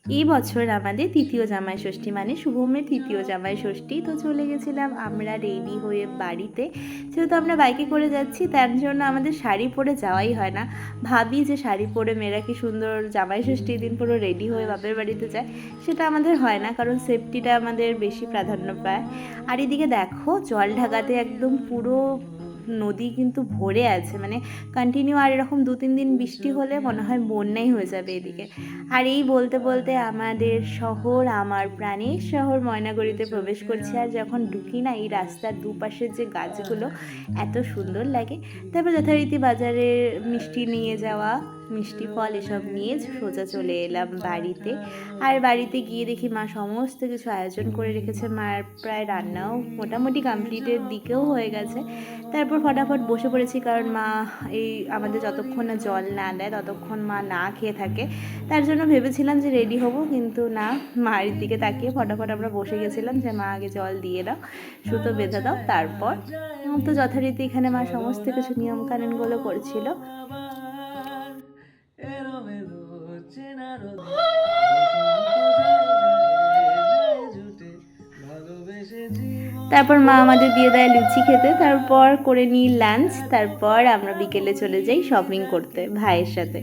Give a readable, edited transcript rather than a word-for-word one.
এই বছর আমাদের তৃতীয় জামাই ষষ্ঠী, মানে শুভমের তৃতীয় জামাই ষষ্ঠী। তো চলে গেছিলাম আমরা রেডি হয়ে বাড়িতে। যেহেতু আমরা বাইকে করে যাচ্ছি তার জন্য আমাদের শাড়ি পরে যাওয়াই হয় না। ভাবি যে শাড়ি পরে মেয়েরা কি সুন্দর জামাই ষষ্ঠীর দিন পুরো রেডি হয়ে বাপের বাড়িতে যায়, সেটা আমাদের হয় না, কারণ সেফটিটা আমাদের বেশি প্রাধান্য পায়। আর এদিকে দেখো জল ঢাকাতে একদম পুরো নদী কিন্তু ভরে আছে, মানে কন্টিনিউ আর এরকম 2-3 দিন বৃষ্টি হলে মনে হয় বন্যাই হয়ে যাবে এদিকে। আর এই বলতে বলতে আমাদের শহর, আমার প্রাণের শহর ময়নাগুড়িতে প্রবেশ করছে। আর যখন ঢুকি না, এই রাস্তার দুপাশের যে গাছগুলো এত সুন্দর লাগে। তারপর যথারীতি বাজারে মিষ্টি নিয়ে যাওয়া, মিষ্টি ফল এসব নিয়ে সোজা চলে এলাম বাড়িতে। আর বাড়িতে গিয়ে দেখি মা সমস্ত কিছু আয়োজন করে রেখেছে। মার প্রায় রান্নাও মোটামুটি কমপ্লিটের দিকেও হয়ে গেছে। তারপর ফটাফট বসে পড়েছি, কারণ মা এই আমাদের যতক্ষণ না জল না দেয় ততক্ষণ মা না খেয়ে থাকে। তার জন্য ভেবেছিলাম যে রেডি হব, কিন্তু না, মায়ের দিকে তাকিয়ে ফটাফট আমরা বসে গেছিলাম যে মা আগে জল দিয়ে দাও, সুতো বেঁধে দাও, তারপর তো যথারীতি এখানে মা সমস্ত কিছু নিয়মকানুনগুলো করছিল। তারপর মা আমাদের দিয়ে দেয় লুচি খেতে, তারপর করে নিই লাঞ্চ। তারপর আমরা বিকেলে চলে যাই শপিং করতে ভাইয়ের সাথে।